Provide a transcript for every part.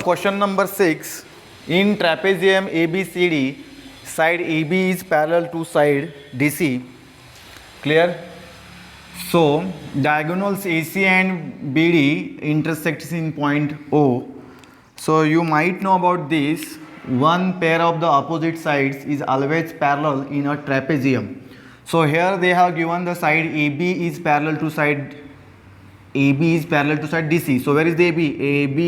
question number 6. In trapezium ABCD, side AB is parallel to side DC. Clear? So diagonals AC and BD intersects in point O. So you might know about this. One pair of the opposite sides is always parallel in a trapezium. So here they have given the side AB is parallel to side DC. So where is the AB? AB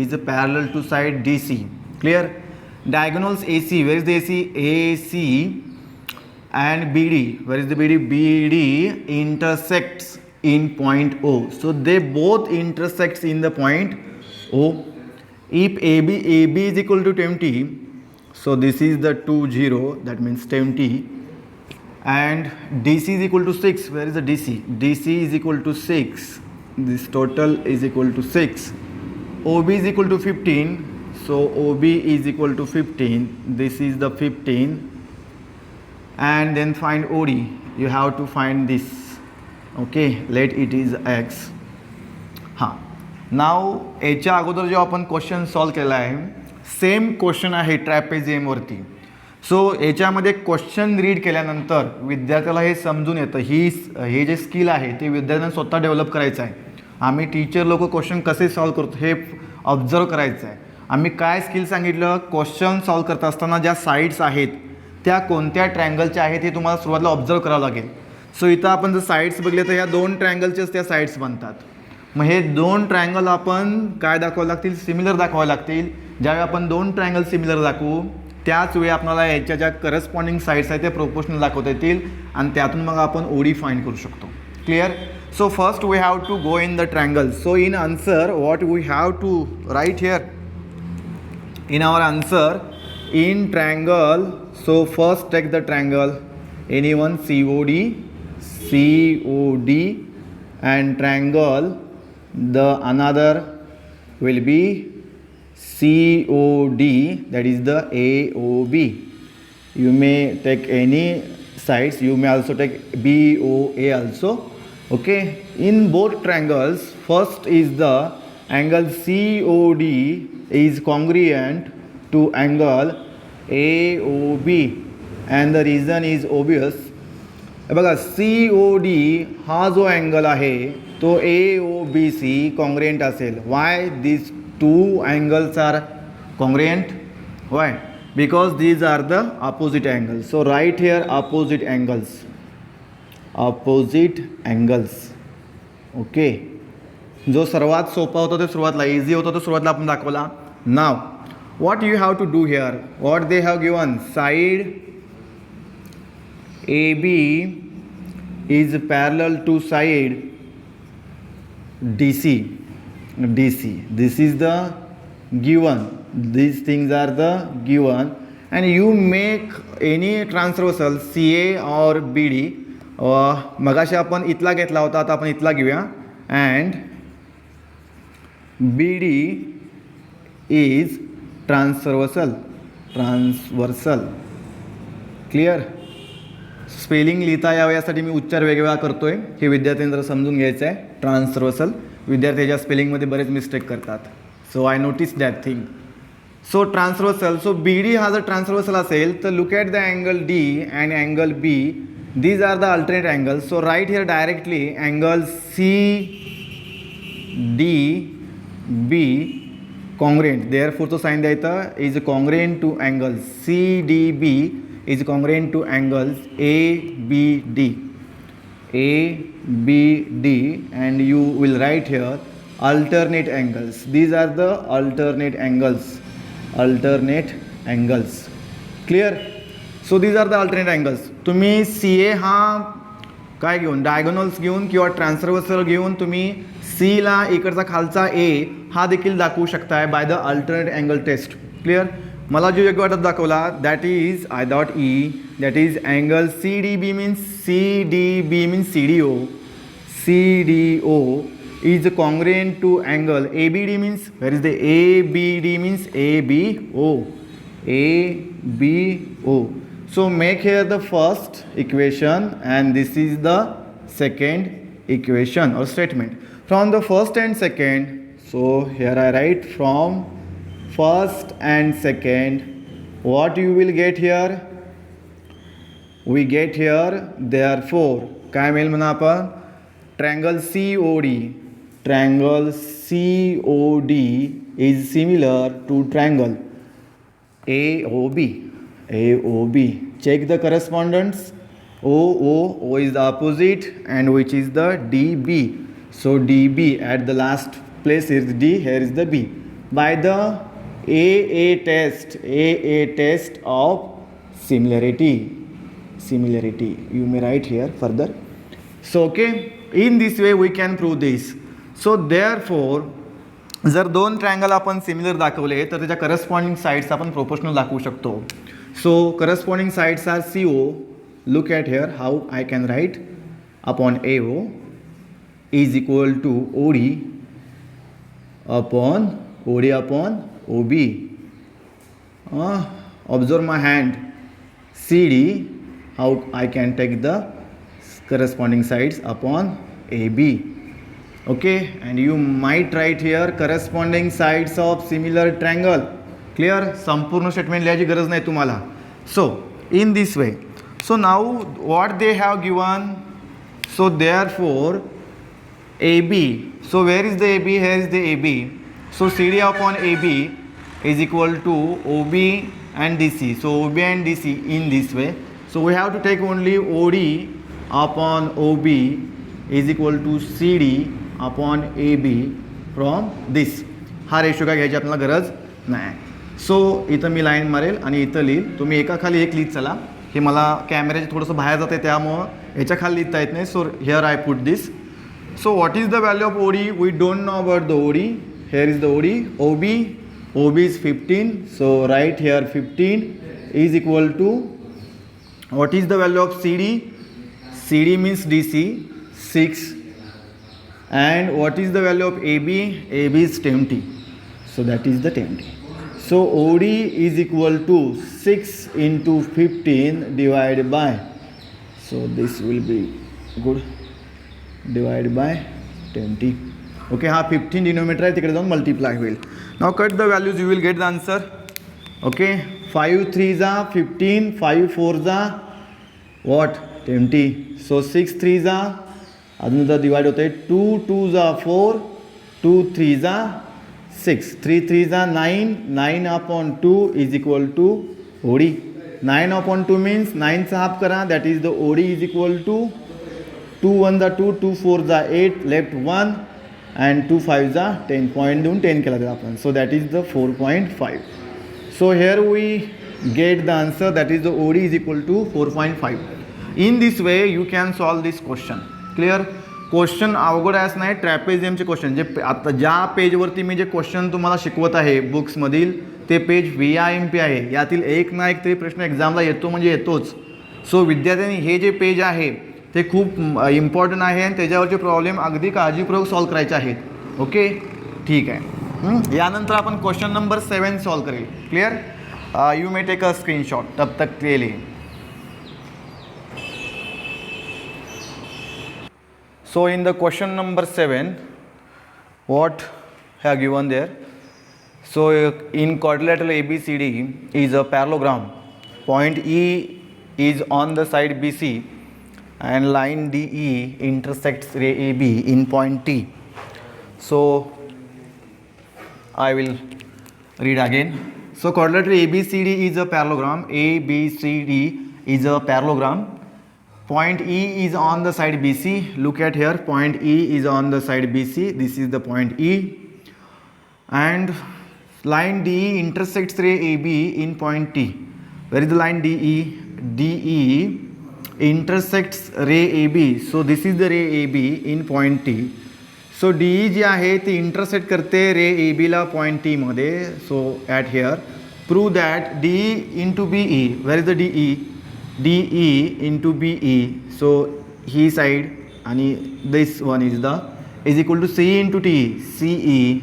is parallel to side DC. Clear? Diagonals AC. Where is the AC? AC and BD. Where is the BD? BD intersects in point O. So they both intersects in the point O. If AB is equal to 20, so this is the 2 0, that means 20, and DC is equal to 6. Where is the DC? DC is equal to 6. This total is equal to 6. OB is equal to 15. So OB is equal to 15. This is the 15. And then find OD. You have to find this. Okay, let it is X. नाव याच्या अगोदर जो आपण question solve केला आहे same question आहे ट्रॅपेझियमवरती. सो याच्यामध्ये question read केल्यानंतर विद्यार्थ्याला हे समजून येतं हे जे स्किल आहे ते विद्यार्थ्यांना स्वतः डेव्हलप करायचं आहे. आम्ही टीचर लोक क्वेश्चन कसे सॉल्व करतो हे ऑब्झर्व करायचं आहे. आम्ही काय स्किल सांगितलं, क्वेश्चन सॉल्व करत असताना ज्या साईड्स आहेत त्या कोणत्या ट्रायंगलच्या आहेत हे तुम्हाला सुरुवातीला ऑब्झर्व करावं लागेल. सो इथं आपण जर साईड्स बघले तर या दोन ट्रायंगलचेच त्या साईड्स बनतात. मग हे दोन ट्रायंगल आपण काय दाखवावं लागतील? सिमिलर दाखवावं लागतील. ज्यावेळी आपण दोन ट्रायंगल सिमिलर दाखवू त्याच वेळी आपल्याला याच्या ज्या करस्पॉन्डिंग साईड्स आहेत त्या प्रोपोर्शनल दाखवता येतील आणि त्यातून मग आपण ओडी फाइंड करू शकतो. Clear? So first we have to go in the triangle. So in answer what we have to write here in our answer in triangle. So first take the triangle anyone COD and triangle. The another will be COD, that is the AOB. You may take any sides, you may also take BOA also. Okay, in both triangles first is the angle COD is congruent to angle AOB and the reason is obvious. बघा COD हा जो angle आहे तो AOBC congruent असेल. Why this two angles are congruent? Why? Because these are the opposite angles. So right here opposite angles. Okay, जो सर्वात सोपा होता तो सुरुवातला इझी होता तो सुरुवातला आपण दाखवला. Now what you have to do here, what they have given, side AB is parallel to side DC. This is the given. These things are the given and you make any transversal CA or BD. मगाशी आपण इथला घेतला होता, आता आपण इथला घेऊया. and BD is transversal. Clear? Spelling लिहिता यावं यासाठी मी उच्चार वेगवेगळा करतो आहे. हे विद्यार्थ्यांनी जरा समजून घ्यायचं आहे. ट्रान्सवर्सल विद्यार्थ्याच्या स्पेलिंगमध्ये बरेच मिस्टेक करतात. So I notice that thing. So transversal. So BD हा जर ट्रान्सवर्सल असेल तर look at the angle D and angle B. These are the alternate angles. So right here directly angle CDB congruent. देअरफॉरचं sign द्यायचं is congruent to angle CDB is congruent to angles ABD and you will write here alternate angles. These are the alternate angles. Clear? So these are the alternate angles. तुम्ही CA हा काय घेऊन diagonals घेऊन किंवा transversal घेऊन तुम्ही C ला इकडचा खालचा A हा देखील दाखवू शकताय by the alternate angle test. Clear? मला जो योग्य वाटत दाखवला that is I dot E, that is angle CDB मीन्स CDO is congruent to angle ABD means where is the ABD means ABO. So make here the first equation and this is the second equation or statement. From the first and second, so here I write from first and second, what you will get here? We get here therefore काय मिळेल म्हणा आपण triangle COD. Triangle COD is similar to triangle AOB. AOB. Check the correspondence. O is the opposite and which is the DB. So DB at the last place is D, here is the B. By the AA test of similarity. You may write here further. So okay, in this way we can prove this. So therefore जर दोन triangle आपण similar दाखवले तर त्याच्या corresponding sides आपण proportional दाखवू शकतो. So corresponding sides are CO. Look at here how I can write upon AO is equal to OD upon OB. Observe my hand. CD, how I can take the corresponding sides upon AB. Okay, and you might write here corresponding sides of similar triangle. Clear? संपूर्ण statement लिहायची गरज नाही तुम्हाला. So in this way, so now what they have given, so therefore AB, so where is the AB? Here is the AB. So CD upon AB is equal to OB and DC. So OB and DC in this way. So we have to take only OD upon OB is equal to CD upon AB from this. हा ratio काय घ्यायची आपल्याला गरज नाही. सो इथं मी line मारेल आणि इथं लिहिल. तुम्ही एका खाली एक लिहित चला. हे मला कॅमेऱ्याचे थोडंसं बाहेर जाते त्यामुळं याच्या खाली लिहिता येत नाही. So here I put this. So what is the value of OD? We don't know about the OD. Here is the OD. OB is 15. So right here 15 is equal to what is the value of CD? CD means DC 6. And what is the value of AB? AB is 20. So that is the 20. So OD is equal to 6 into 15 divided by, so this will be good, divided by 20. Okay, हा 15 denominator आहे तिकडे जाऊन multiply होईल. Now cut the values, you will get the answer. Okay, 5 3 जा 15, 5 4 जा what 20. सो 6 3 जा अजून जर डिवाइड होते 2 2 जा 4, 2 3 जा 6, 3 3 जा 9, 9 upon 2 is equal to OD. 9 upon 2 means 9 चा हाफ करा, that is the OD is equal to 2 1 जा 2, 2 4 जा 8, left 1 and 2 5 जा 10. पॉईंट देऊन 10 केला जाईल आपण. So that is the 4.5. So here we get the answer, that is the OD is equal to 4.5. In this way you can solve this question. Clear? Question अवघड आहेच नाही. ट्रॅपेझियमचे क्वेश्चन जे आता ज्या पेजवरती मी जे क्वेश्चन तुम्हाला शिकवत आहे बुक्समधील ते पेज VIMP आहे. यातील एक ना एक तरी प्रश्न एक्झामला येतो म्हणजे येतोच. सो विद्यार्थ्यांनी हे जे पेज आहे ते खूप इम्पॉर्टंट आहे आणि त्याच्यावरचे प्रॉब्लेम अगदी काळजीपूर्वक सॉल्व करायचे आहेत. ओके, ठीक आहे. यानंतर आपण क्वेश्चन नंबर 7 सॉल्व करेल. Clear? You may take a screenshot तब तक के लिए. So in the question number 7, what have given there? So in quadrilateral ABCD is a parallelogram. Point E is on the side BC and line DE intersects ray AB in point T. So I will read again. So quadrilateral ABCD is a parallelogram. ABCD is a parallelogram. Point E is on the side BC. Look at here, point E is on the side BC. This is the point E. And line DE intersects ray AB in point T. Where is the line DE? DE intersects ray AB. So this is the ray AB in point T. So DE जी आहे ती intersect करते ray AB ला point T मध्ये. So at here, prove that DE into BE. Where is the DE? DE into BE. So he side and this one is equal to CE into TE. CE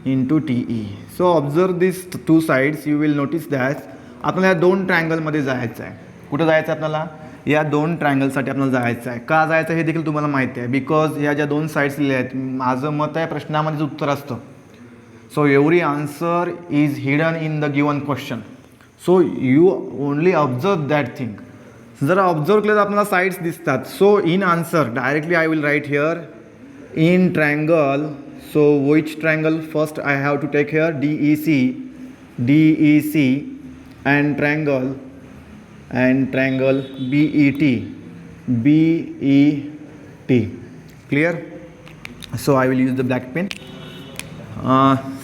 into TE. So observe these two sides. You will notice that आपल्याला दोन ट्रायंगलमध्ये जायचं आहे. कुठं जायचं आहे आपल्याला? या दोन ट्रायंगलसाठी आपल्याला जायचं आहे. का जायचं हे देखील तुम्हाला माहिती आहे. बिकॉज या ज्या दोन साईड्स लिहिल्या आहेत, माझं मत आहे प्रश्नामध्येच उत्तर असतं. So every answer is hidden in the given question. So you only observe that thing. जर ऑब्झर्व केलं तर आपल्याला साईड्स दिसतात. So in answer directly I will write here in triangle. So which triangle first I have to take here DEC and triangle BET. Clear? So I will use the black pen.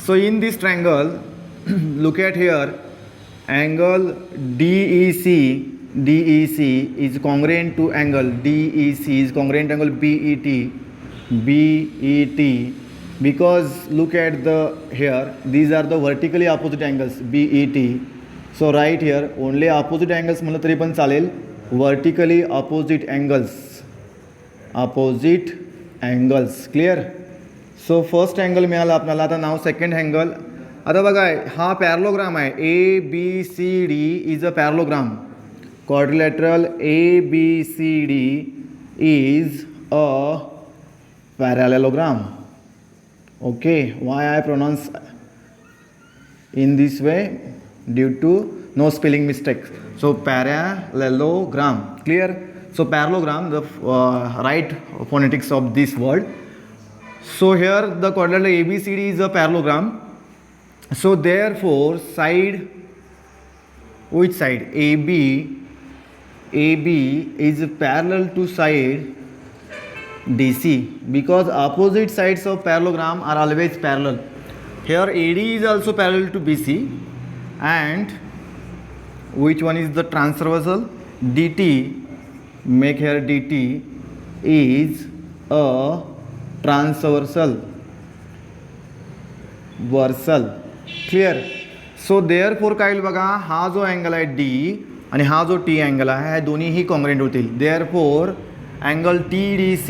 So in this triangle look at here, angle DEC is congruent to angle BET, because look at the here, these are the vertically opposite angles BET. So right here only opposite angles म्हणलं तरी पण चालेल, vertically opposite angles. Clear? So first angle मिळाला आपल्याला. आता नाव second angle. आता बघा हा पॅरलोग्राम आहे, ABCD is a parallelogram. Quadrilateral ABCD is a parallelogram. Okay, why I pronounce in this way? Due to no spelling mistakes. So parallelogram. Clear? So parallelogram, the right phonetics of this word. So here the quadrilateral ABCD is a parallelogram. So therefore side, which side? AB is parallel to side DC, because opposite sides of parallelogram are always parallel. Here AD is also parallel to BC, and which one is the transversal? DT. Make here DT is a transversal. Clear? So therefore काय होईल बघा, हा जो angle आहे D आणि हा जो T angle आहे, ह्या दोन्हीही कॉंग्रुएंट होतील. Therefore angle TDC,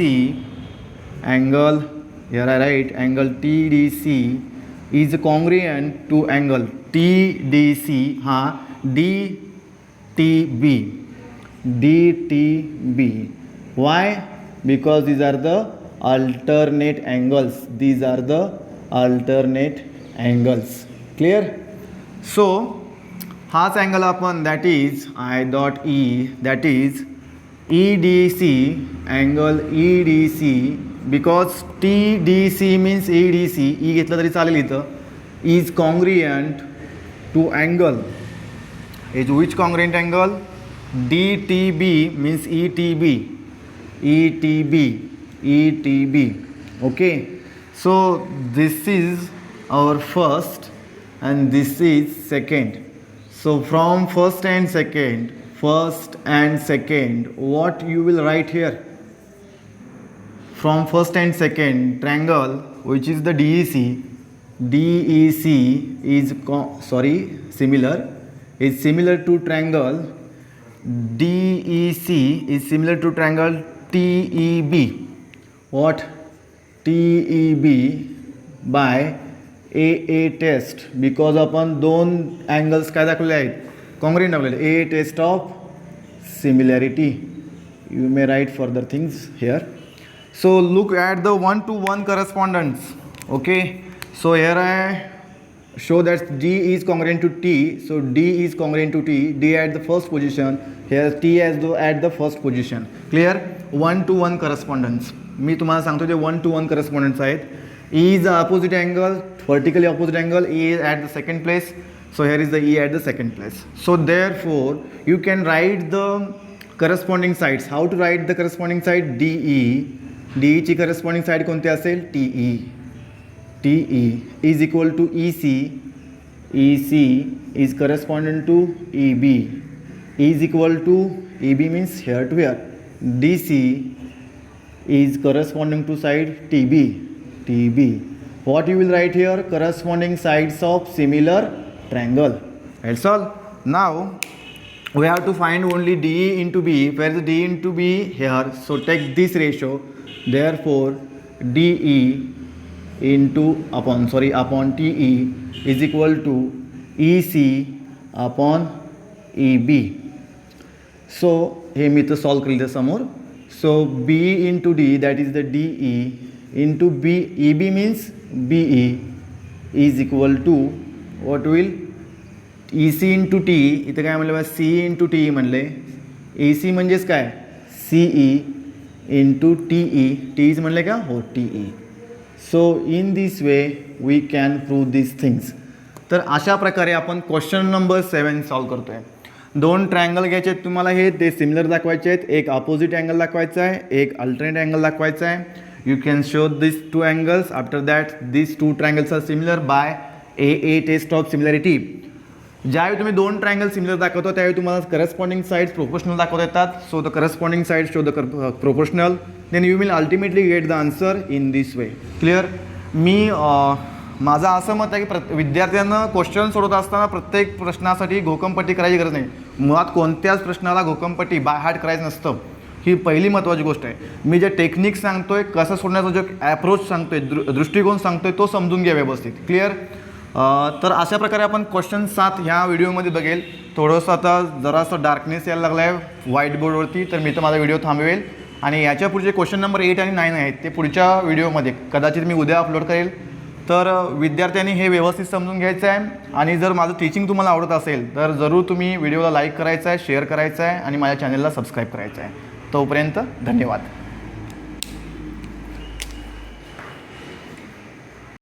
angle here I write, angle TDC is congruent to angle TDC, हा DTB. Why? Because these are the alternate angles. Clear? So हाच अँगल आपण, that is I.E, that is EDC, angle EDC, because TDC means EDC, E घेतलं तरी चालेल इथं, is congruent to angle, is which congruent angle? DTB means ETB. Okay, so this is our first and this is second. So from first and second, what you will write here? From first and second triangle, which is the DEC is similar to triangle. DEC is similar to triangle TEB. What? TEB by AA test, because आपण दोन angles काय दाखवले आहेत? Congruent दाखवलेले. AA test of similarity. You may write further things here. So look at the 1-to-1 correspondence. Okay, so here I show that D is congruent to T, so D is congruent to T, D at the first position, here T as though at the first position. Clear? 1-to-1 correspondence. मी तुम्हाला सांगतो जे 1-to-1 correspondence आहेत. E is the opposite angle, vertically opposite angle, E is at the second place, so here is the E at the second place. So therefore you can write the corresponding sides. How to write the corresponding side? DE ची corresponding side कोणती असेल? TE is equal to EC is corresponding to EB, is equal to EB means here to here. DC is corresponding to side TB. What you will write here? Corresponding sides of similar triangle. That's all. Now we have to find only DE into B. Where is the D into B? Here. So take this ratio. Therefore DE upon TE is equal to EC upon EB. So हे मी तर solve केलं समोर. So B into D, that is the DE into B, EB means BE is equal to what होईल E सी into T. इथं काय म्हणलं बघा सी into T म्हणले. ए C म्हणजेच काय C E into T E. T is म्हणले का हो T E. So in this way we can prove this things. तर अशा प्रकारे आपण क्वेश्चन नंबर 7 सॉल्व करतो आहे. 2 ट्रायंगल घ्यायचे आहेत तुम्हाला. हे ते सिमिलर दाखवायचे आहेत. एक अपोजिट अँगल दाखवायचा आहे, एक अल्टरनेट अँगल दाखवायचा आहे. You can show this 2 angles. After that this 2 triangles are similar by a test of similarity. ज्यावेळी तुम्ही 2 ट्रायंगल सिमिलर दाखवतो त्यावेळी तुम्हाला करस्पॉन्डिंग साइड्स प्रोपोर्शनल दाखवता येतात. So the corresponding sides show the proportional. Then you will ultimately get the answer in this way. Clear. मी माझं असं मत आहे की विद्यार्थ्यांना क्वेश्चन सोडवत असताना प्रत्येक प्रश्नासाठी घोकमपट्टी करायची गरज नाही. मुळात कोणत्याच प्रश्नाला घोकमपट्टी बाय हार्ट करायचं नसतं. ही पहिली महत्त्वाची गोष्ट आहे. मी जे टेक्निक सांगतोय, कसं सोडण्याचा जो ॲप्रोच सांगतोय, दृष्टिकोन सांगतोय तो समजून घ्या व्यवस्थित. क्लिअर. तर अशा प्रकारे आपण क्वेश्चन 7 ह्या व्हिडिओमध्ये बघेल. थोडंसं आता जरासं डार्कनेस यायला लागला आहे व्हाईट बोर्डवरती, तर मी तर माझा व्हिडिओ थांबवेल आणि याच्या पुढचे क्वेश्चन नंबर 8 आणि 9 आहेत ते पुढच्या व्हिडिओमध्ये कदाचित मी उद्या अपलोड करेल. तर विद्यार्थ्यांनी हे व्यवस्थित समजून घ्यायचं आहे. आणि जर माझं टीचिंग तुम्हाला आवडत असेल तर जरूर तुम्ही व्हिडिओला लाईक करायचा आहे, शेअर करायचा आहे आणि माझ्या चॅनलला सबस्क्राईब करायचं आहे. तोपर्यंत धन्यवाद.